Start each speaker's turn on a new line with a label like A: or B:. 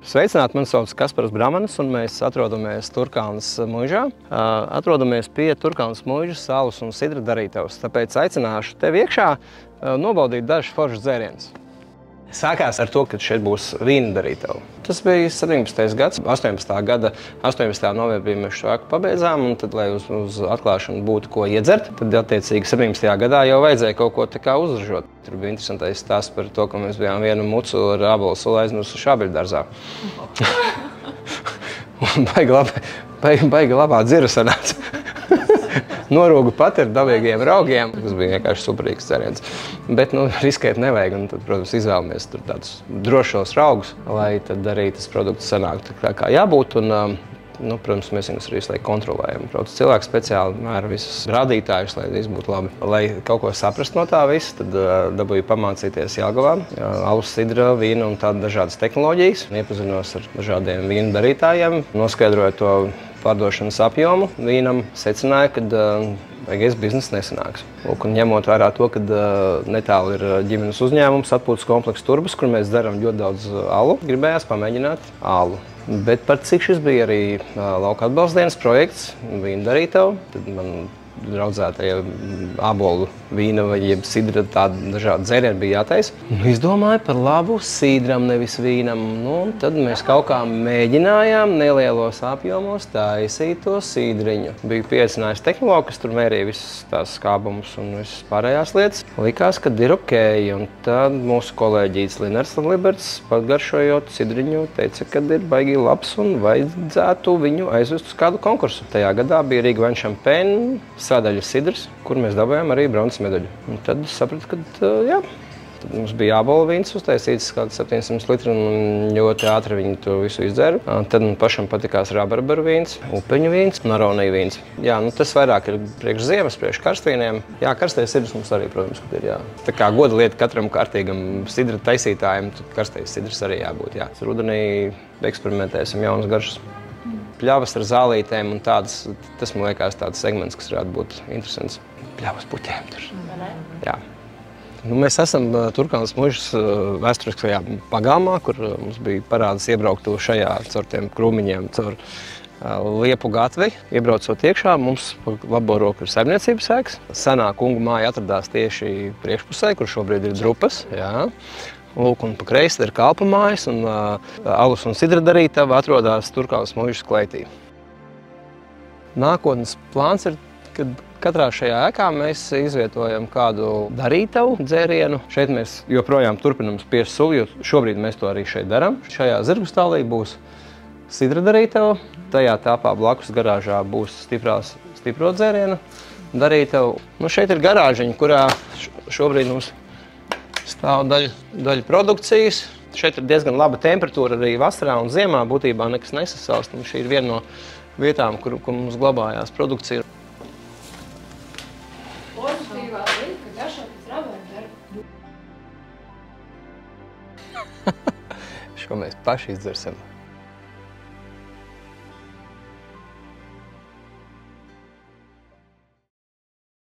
A: Sveicināti, mani sauc Kaspars Bramanis, un mēs atrodamies Turkalnes muižā. Atrodamies pie Turkalnes muižas alus un sidra darītavas, tāpēc aicināšu tevi iekšā nobaudīt dažus foršus dzērienus. Sākās ar to, ka šeit būs vīna darītava. Tas bija 17. gads. 18. gada 18. novembrī mēs šo ēku pabeidzām, un tad, lai uz atklāšanu būtu ko iedzert, tad attiecīgi 17. gadā jau vajadzēja kaut ko tā kā uzražot. Tur bija interesantais stāsts par to, ka mēs bijām vienu mucu ar ābolu sulu aizmirsuši ābeļdārzā. Baigi labā dzira sanāca. Norūgu pat ar dabīgiem raugiem. Tas bija vienkārši superīgs dzēriens. Bet, riskēt nevajag, un tad, protams, izvēlamies tur tādus drošos raugus, lai tad arī tas produkts sanāktu tā kā jābūt. Un, protams, mēs viņus arī visu laiku kontrolējam. Protams, cilvēki speciāli mēra visus rādītājus, lai viss būtu labi. Lai kaut ko saprast no tā visa, tad dabūju pamācīties Jelgavā. Alus, sidra, vīna un tādas dažādas tehnoloģijas. Iepazinos ar dažādiem vīnu darītājiem, noskaidroju to pārdošanas apjomu vīnam, secināja, ka vajagais biznesa nesanāks. Un ņemot vērā to, ka netālu ir ģimenes uzņēmums, atpūtas komplekss Turbas, kur mēs darām ļoti daudz alu, gribējās pamēģināt alu. Bet par cik šis bija arī lauka atbalsta dienas projekts, vīna darītava, tad man draudzētajā ābolu vīna vai jeb sidra tāda dažādi dzērieni bija jātaisa. Izdomāju par labu sidram, nevis vīnam. Tad mēs kaut kā mēģinājām nelielos apjomos taisīt to sidriņu. Biju pieaicinājis tehnologu, kas tur mērīja visas tās skābumus un visas pārējās lietas. Likās, ka ir ok, un tad mūsu kolēģīts Linars Liberts, pagaršojot sidriņu, teica, ka ir baigi labs un vajadzētu viņu aizvest uz kādu konkursu. Tajā gadā bija Rīga Wine Champagne sādaļas sidrs, kur mēs dabājām arī bronzas medaļu. Un tad sapratu, ka jā, tad mums bija ābolu vīns uztaisīts, kāds 700 litri, un ļoti ātri viņi to visu izdzēra. Tad man pašam patikās rabarbaru vīns, upeņu vīns un aronija vīns. Jā, tas vairāk ir priekš ziemas, priekš karstvīniem. Jā, karstais sidrs mums arī, protams, ir, jā. Tā kā goda lieta katram kārtīgam sidra taisītājiem, tad karstais sidrs arī jābūt, jā. Rudenī eksperimentēsim jaunas garšas. Pļavas ar zālītēm un tādas, tas man liekas tāds segments, kas varētu būt interesants. Pļavas puķēm tur. Jā. Mēs esam Turkalnes muižas vēsturiskajā pagalmā, kur mums bija parāds iebraukt šajā caur tiem krūmiņiem, caur Liepu gatvi. Iebraucot iekšā, mums pa labo roku ir saimniecības ēkas. Senā kungu māja atradās tieši priekšpusē, kur šobrīd ir drupas. Jā. Lūk, un pa kreisi ir kalpa mājas, un alus un sidra darītava atrodas Turkalnes muižas klētī. Nākotnes plāns ir, kad katrā šajā ēkā mēs izvietojam kādu darītavu dzērienu. Šeit mēs joprojām turpinam spiest sulu, jo šobrīd mēs to arī šeit darām. Šajā zirgu stālī būs sidra darītava, tajā tāpā blakus garāžā būs stipro dzērienu darītava. Šeit ir garāžiņa, kurā šobrīd mums stāv daļa produkcijas. Šeit ir diezgan laba temperatūra arī vasarā un ziemā. Būtībā nekas nesasalst. Šī ir viena no vietām, kur mums glabājās produkcija.
B: Pozitīvā lieta, ka garšo pēc rabarbaru.
A: Šo mēs paši izdzersim.